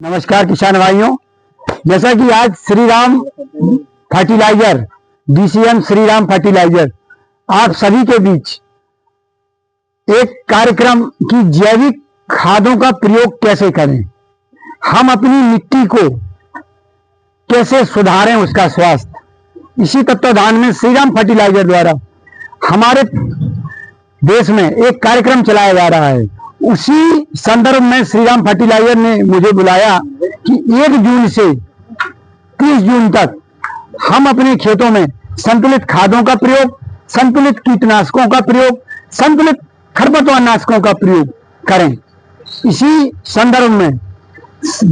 नमस्कार किसान भाइयों, जैसा कि आज Shri Ram fertiliser DCM Shri Ram fertiliser आप सभी के बीच एक कार्यक्रम की जैविक खादों का प्रयोग कैसे करें, हम अपनी मिट्टी को कैसे सुधारें, उसका स्वास्थ्य, इसी तत्वाधान में श्री राम फर्टिलाइजर द्वारा हमारे देश में एक कार्यक्रम चलाया जा रहा है। उसी संदर्भ में श्री राम फर्टिलाइजर ने मुझे बुलाया कि 1 जून से 30 जून तक हम अपने खेतों में संतुलित खादों का प्रयोग, संतुलित कीटनाशकों का प्रयोग, संतुलित खरपतवार नाशकों का प्रयोग करें। इसी संदर्भ में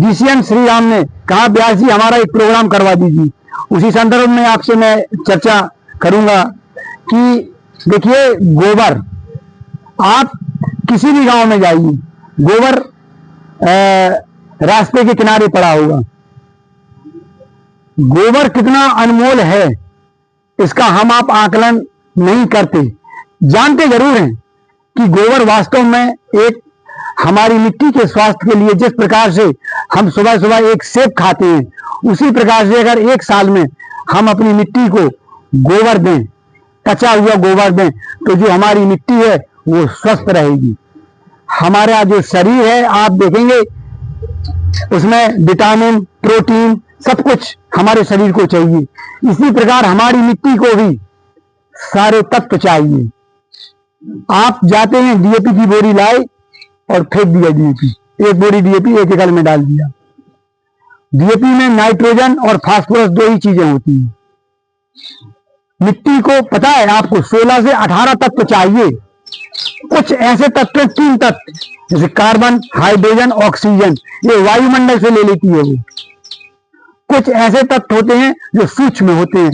DCM श्री राम ने कहा, व्यास जी हमारा एक प्रोग्राम करवा दीजिए। उसी संदर्भ में आपसे मैं चर्चा करूंगा कि देखिए, गोबर, आप किसी भी गांव में जाइए, गोबर रास्ते के किनारे पड़ा होगा। गोबर कितना अनमोल है, इसका हम आप आकलन नहीं करते, जानते जरूर हैं कि गोबर वास्तव में एक हमारी मिट्टी के स्वास्थ्य के लिए, जिस प्रकार से हम सुबह सुबह एक सेब खाते हैं, उसी प्रकार से अगर 1 साल में हम अपनी मिट्टी को गोबर दें, कचा हुआ गोबर दें, तो जो हमारी मिट्टी है वो स्वस्थ रहेगी। हमारा जो शरीर है, आप देखेंगे उसमें विटामिन, प्रोटीन, सब कुछ हमारे शरीर को चाहिए। इसी प्रकार हमारी मिट्टी को भी सारे तत्व चाहिए। आप जाते हैं, DAP की बोरी लाए और फेंक दिया DAP, 1 बोरी DAP 1 एकड़ में डाल दिया। DAP में नाइट्रोजन और फास्फोरस 2 ही चीजें होती हैं। मिट्टी को पता है आपको 16 से 18 तत्व चाहिए। कुछ ऐसे तत्व, 3 तत्व, जैसे कार्बन, हाइड्रोजन, ऑक्सीजन, ये वायुमंडल से ले लेती है वो। कुछ ऐसे तत्व होते हैं जो सूक्ष्म होते हैं,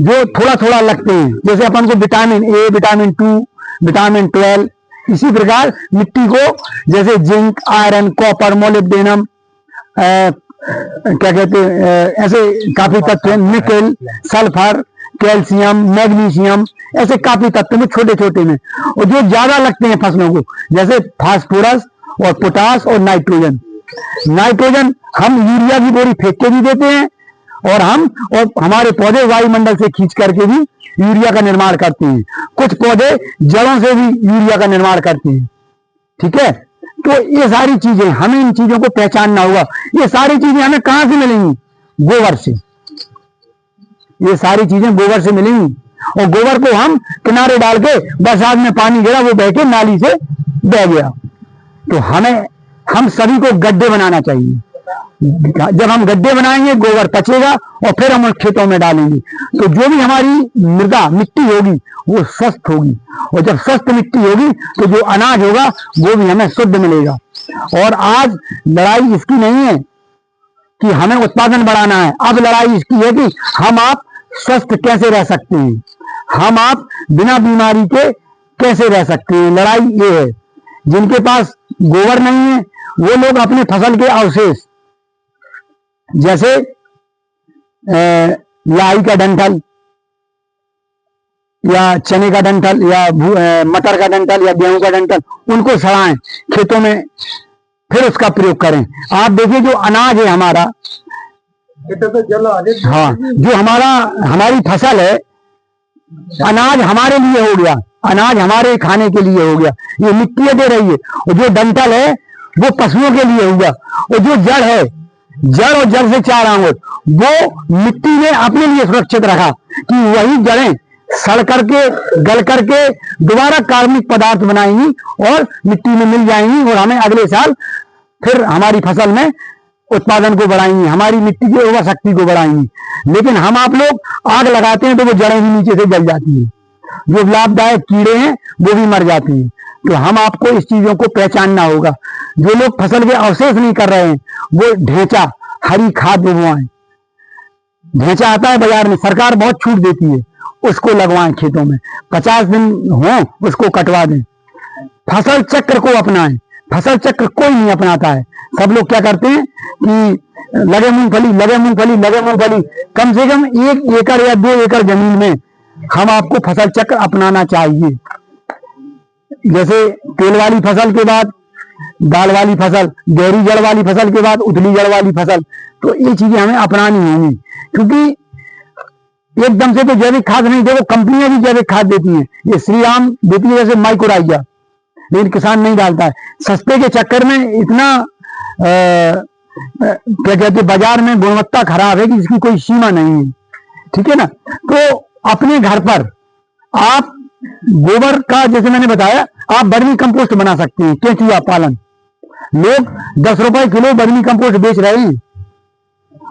जो थोड़ा थोड़ा लगते हैं, जैसे अपन को विटामिन A, विटामिन 2, विटामिन 12। इसी प्रकार मिट्टी को जैसे जिंक, आयरन, कॉपर, मोलिब्डेनम, क्या कहते हैं, ऐसे काफी तत्व हैं, निकेल, सल्फर, कैल्शियम, मैग्नीशियम, ऐसे काफी तत्व में छोटे छोटे में। और जो ज्यादा लगते हैं फसलों को, जैसे फास्फोरस और पोटास और नाइट्रोजन। नाइट्रोजन हम यूरिया की बोरी फेंक के भी देते हैं, और हमारे पौधे वायुमंडल से खींच करके भी यूरिया का निर्माण करते हैं। कुछ पौधे जड़ों से भी यूरिया का निर्माण करते हैं। ठीक है, तो ये सारी चीजें, हमें इन चीजों को पहचानना होगा। ये सारी चीजें हमें कहां से मिलेंगी? गोबर से। ये सारी चीजें गोबर से मिलेंगी। और गोबर को हम किनारे डाल के, बरसात में पानी गिरा, वो बह के नाली से बह गया। तो हम सभी को गड्ढे बनाना चाहिए। जब हम गड्ढे बनाएंगे, गोबर पचेगा और फिर हम उस खेतों में डालेंगे, तो जो भी हमारी मृदा, मिट्टी होगी, वो स्वस्थ होगी। और जब स्वस्थ मिट्टी होगी तो जो अनाज होगा वो भी हमें शुद्ध मिलेगा। और आज लड़ाई इसकी नहीं है कि हमें उत्पादन बढ़ाना है, अब लड़ाई इसकी है कि हम आप स्वस्थ कैसे रह सकते हैं, हम आप बिना बीमारी के कैसे रह सकते हैं। लड़ाई ये है। जिनके पास गोबर नहीं है, वो लोग अपने फसल के अवशेष, जैसे लाई का डंठल, या चने का डंठल, या मटर का डंठल, या गेहूं का डंठल, उनको सड़ाएं खेतों में, फिर उसका प्रयोग करें। आप देखिए, जो अनाज है हमारा, हाँ, जो हमारी फसल है, अनाज हमारे लिए हो गया, अनाज हमारे खाने के लिए हो गया, ये मिट्टी दे रही है। और जो डंठल है वो पशुओं के लिए होगा। और जो जड़ है, जड़ और जड़ से 4 आंगुर, वो मिट्टी ने अपने लिए सुरक्षित रखा कि वही जड़ें सड़ करके, गल करके दोबारा कार्बनिक पदार्थ बनाएंगी और मिट्टी में मिल जाएंगी, और हमें अगले साल फिर हमारी फसल में उत्पादन को बढ़ाएंगी, हमारी मिट्टी की उर्वरा शक्ति को बढ़ाएंगी। लेकिन हम आप लोग आग लगाते हैं तो वो जड़ें भी नीचे से जल जाती हैं, जो लाभदायक कीड़े हैं वो भी मर जाते हैं। तो हम आपको इस चीजों को पहचानना होगा। जो लोग फसल के अवशेष नहीं कर रहे हैं, वो ढेंचा, हरी खाद लगवाएं। ढेंचा आता है बाजार में, सरकार बहुत छूट देती है, उसको लगवाएं खेतों में। 50 दिन हो उसको कटवा दें। फसल चक्र को अपनाएं। फसल चक्र कोई नहीं अपनाता है। सब लोग क्या करते हैं कि लगे मूंगफली, लगे मूंगफली, लगे मूंगफली। कम से कम 1 एकड़ या 2 एकड़ जमीन में हम आपको फसल चक्र अपनाना चाहिए। जैसे तेल वाली फसल के बाद दाल वाली फसल, गहरी जड़ वाली फसल के बाद उथली जड़ वाली फसल। तो ये चीजें हमें अपनानी होंगी, क्योंकि एकदम से तो जैविक खाद नहीं, देखो कंपनियां भी जैविक खाद देती हैं, ये श्री राम देती है जैसे माइक्रोराइजा, लेकिन किसान नहीं डालता है। सस्ते के चक्कर में इतना क्या कहते, बाजार में गुणवत्ता खराब है कि इसकी कोई सीमा नहीं है, ठीक है ना। तो अपने घर पर आप गोबर का, जैसे मैंने बताया, आप वर्मी कंपोस्ट बना सकते हैं। केंचुआ पालन, लोग 10 रुपए किलो वर्मी कंपोस्ट बेच रहे हैं,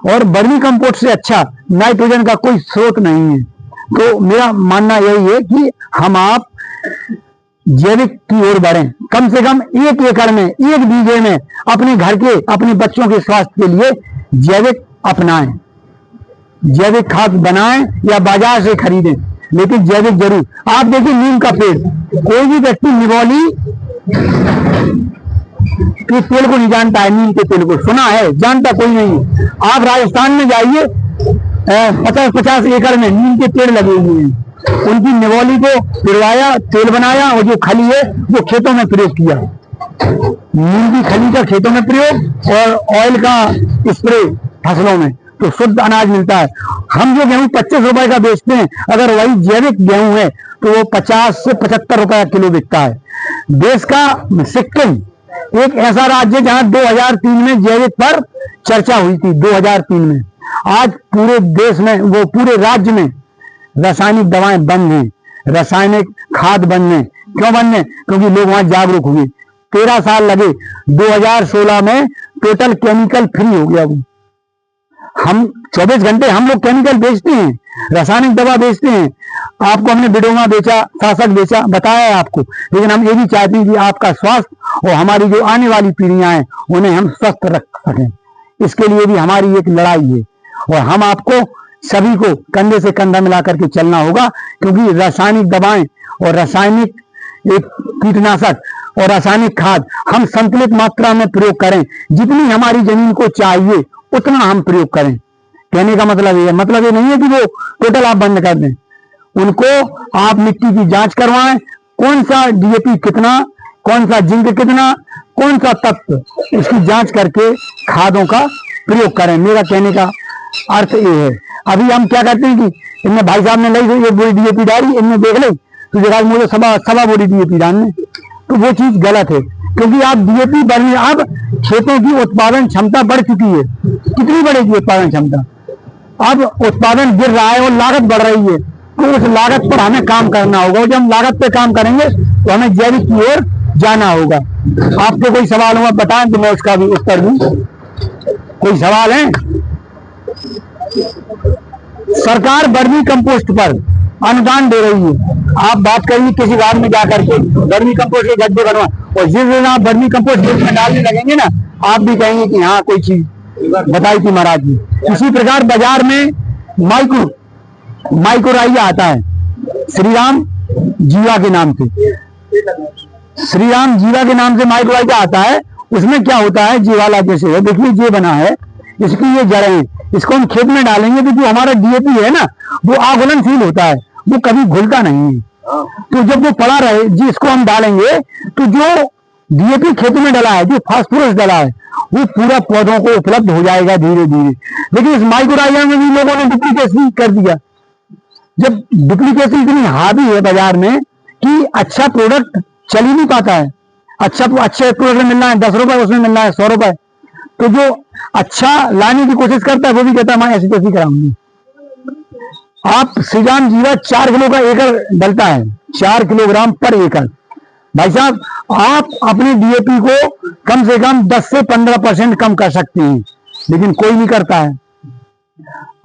और वर्मी कंपोस्ट से अच्छा नाइट्रोजन का कोई स्रोत नहीं है। तो मेरा मानना यही है कि हम आप जैविक की ओर बढ़ें, कम से कम 1 एकड़ में, 1 बीघे में अपने घर के, अपने बच्चों के स्वास्थ्य के लिए जैविक अपनाएं, जैविक खाद बनाएं या बाजार से खरीदें, लेकिन जैविक जरूर। आप देखिए नीम का पेड़, कोई भी व्यक्ति निगौली के पेड़ को नहीं जानता है, नीम के पेड़ को सुना है, जानता कोई नहीं है। आप राजस्थान में जाइए, 50-50 एकड़ में नीम के पेड़ लगे हुए हैं, उनकी निगौली को पिरवाया, तेल बनाया, और जो खली है वो खेतों में प्रयोग किया। नीम की खली का खेतों में प्रयोग और ऑयल का स्प्रे फसलों में, तो शुद्ध अनाज मिलता है। हम जो गेहूं 25 रुपए का बेचते हैं, अगर वही जैविक गेहूं है तो वो 50 से 75 रुपए किलो बिकता है। देश का सिक्किम एक ऐसा राज्य है जहां 2003 में जैविक पर चर्चा हुई थी, 2003 में। आज पूरे देश में, वो पूरे राज्य में रासायनिक दवाएं बंद हैं, रासायनिक खाद बंद हैं। क्यों बंद हैं? क्योंकि लोग वहां जागरूक हुए। 13 साल लगे, 2016 में टोटल केमिकल फ्री हो गया वो। हम 24 घंटे हम लोग केमिकल बेचते हैं, रासायनिक दवा बेचते हैं। आपको हमने बिडोंगा बेचा, शासक बेचा, बताया है आपको, लेकिन हम ये भी चाहते हैं कि आपका स्वास्थ्य और हमारी जो आने वाली पीढ़ियां हैं उन्हें हम स्वस्थ रख सकें। इसके लिए भी हमारी एक लड़ाई है, और हम आपको सभी को कंधे से कंधा मिला करके चलना होगा, क्योंकि रासायनिक दवाएं और रासायनिक एक कीटनाशक और रासायनिक खाद हम संतुलित मात्रा में प्रयोग करें। जितनी हमारी जमीन को चाहिए उतना हम प्रयोग करें। कहने का मतलब ये है, मतलब ये नहीं है कि वो टोटल आप बंद कर दें। उनको आप मिट्टी की जांच करवाएं, कौन सा डीएपी कितना, कौन सा जिंक कितना, कौन सा तत्व, इसकी जांच करके खादों का प्रयोग करें। मेरा कहने का अर्थ ये है। अभी हम क्या करते हैं कि इनमें भाई साहब ने लाई एक बोरी डीएपी डाली, इनमें देख ले तो देखा मुझे सवा बोरी डीएपी डालने, तो वो चीज गलत है। क्योंकि आप डीएपी बढ़ने, अब खेतों की उत्पादन क्षमता बढ़ चुकी है। कितनी बढ़ेगी उत्पादन क्षमता? अब उत्पादन गिर रहा है और लागत बढ़ रही है, तो उस लागत पर हमें काम करना होगा। जब हम लागत पे काम करेंगे तो हमें जैविक की ओर जाना होगा। आपको कोई सवाल हुआ बताएं तो मैं उसका भी उत्तर दूं। कोई सवाल है? सरकार वर्मी कंपोस्ट पर अनुदान दे रही है। आप बात करिए किसी गांव में जाकर के वर्मी कंपोस्ट के गड्ढे बनवा, और जिस दिन आप वर्मी कंपोस्ट में डालने लगेंगे ना, आप भी कहेंगे कि हाँ कोई चीज बताई थी महाराज जी। इसी प्रकार बाजार में माइक्रोराइजा आता है, श्री राम जीवा के नाम से, श्री राम जीवा के नाम से माइक्रोराइजा आता है। उसमें क्या होता है, जीवाला जैसे है, देखिए ये बना है, इसकी ये जड़ें हैं। इसको हम खेत में डालेंगे तो जो हमारा डीएपी है ना, वो आघुलनशील होता है, वो कभी घुलता नहीं है। तो जब वो पड़ा रहे, जिसको हम डालेंगे, तो जो डीएपी खेत में डला है, जो फास्फोरस डला है, वो पूरा पौधों को उपलब्ध हो जाएगा धीरे धीरे। लेकिन इस माइक्रोराइजा में भी लोगों ने डुप्लीकेसी कर दिया। जब डुप्लीकेसी इतनी हावी है बाजार में कि अच्छा प्रोडक्ट चल ही नहीं पाता है। अच्छे प्रोडक्ट मिल रहा है 10 रुपए, उसमें मिल रहा है 100 रुपए। तो जो अच्छा लाने की कोशिश करता है वो भी कहता है मैं ऐसी तैसी कराऊंगी। आप श्री राम जीवा 4 किलो का एकड़ डलता है, 4 किलोग्राम पर एकड़। भाई साहब, आप अपने डीएपी को कम से कम 10 से 15% कम कर सकते हैं, लेकिन कोई नहीं करता है।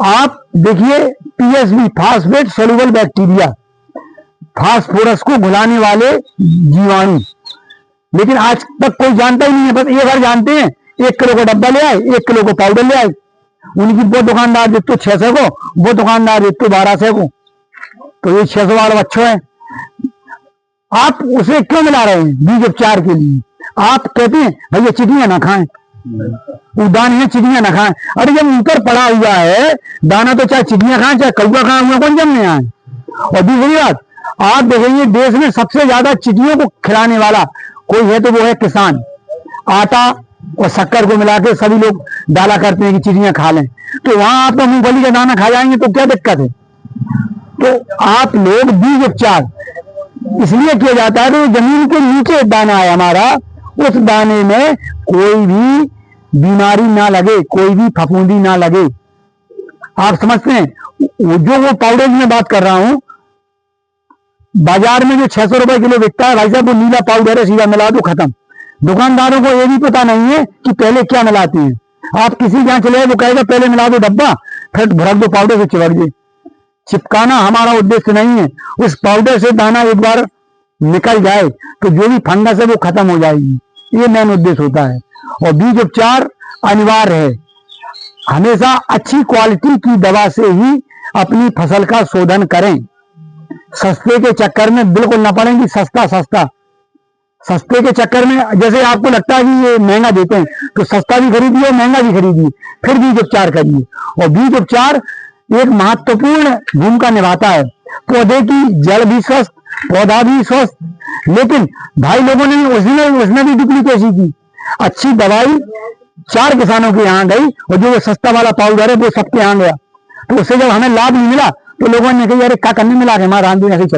आप देखिए PSB, phosphate soluble bacteria, phosphorus को घुलाने वाले जीवाणु, लेकिन आज तक कोई जानता ही नहीं है। बस ये बार जानते हैं, 1 किलो का डब्बा ले आए, 1 किलो को पाउडर ले आए। उनकी वो दुकानदार देते 600 को, वो दुकानदार देते 1200 को, तो ये 600 वाला अच्छा है। आप उसे क्यों मिला रहे हैं? बीज उपचार के लिए। आप कहते हैं भैया चिड़ियां ना खाएं, वो दाने चिड़ियां ना खाएं। अरे जब ऊपर पड़ा हुआ है दाना, तो चाहे चिड़ियां खाएं चाहे कौवा खाएं, हुआ कौन जमने आए। और दूसरी बात, आप देखेंगे देश में सबसे ज्यादा चिड़ियों को खिलाने वाला कोई है तो वो है किसान। आटा और शक्कर को मिला के सभी लोग डाला करते हैं कि चिड़ियां खा लें, तो वहां आप तो मूंगफली का दाना खा जाएंगे तो क्या दिक्कत है। तो आप लोग बीज उपचार इसलिए किया जाता है तो जमीन के नीचे दाना है हमारा, उस दाने में कोई भी बीमारी ना लगे, कोई भी फफूंदी ना लगे। आप समझते हैं। वो पाउडर की मैं बात कर रहा हूं, बाजार में जो 600 रुपए किलो बिकता है भाई साहब, वो नीला पाउडर है, सीधा मिला दो खत्म। दुकानदारों को ये भी पता नहीं है कि पहले क्या मिलाती हैं। आप किसी जहां चले वो कहेगा पहले मिला दो डब्बा, फिर भरक दो पाउडर से चिपक दे। चिपकाना हमारा उद्देश्य नहीं है। उस पाउडर से दाना एक बार निकल जाए तो जो भी फंगस है वो खत्म हो जाएगी, ये मेन उद्देश्य होता है। और बीज उपचार अनिवार्य है। हमेशा अच्छी क्वालिटी की दवा से ही अपनी फसल का शोधन करें। सस्ते के चक्कर में बिल्कुल ना पड़ें कि सस्ता सस्ता। सस्ते के चक्कर में जैसे आपको लगता है कि ये महंगा देते हैं, तो सस्ता भी खरीदिए महंगा भी खरीदिए, फिर बीज उपचार करिए। और बीज उपचार एक महत्वपूर्ण भूमिका निभाता है। पौधे की जड़ भी स्वस्थ, पौधा भी स्वस्थ। लेकिन भाई लोगों ने उसमें भी डुप्लीकेसी की। अच्छी दवाई 4 किसानों के यहाँ गई और जो वो सस्ता वाला पाउडर है वो सबके यहाँ गया। तो उससे जब हमें लाभ नहीं मिला तो लोगों ने कहा अरे क्या करने मिला के हमारा आंदोलन ऐसे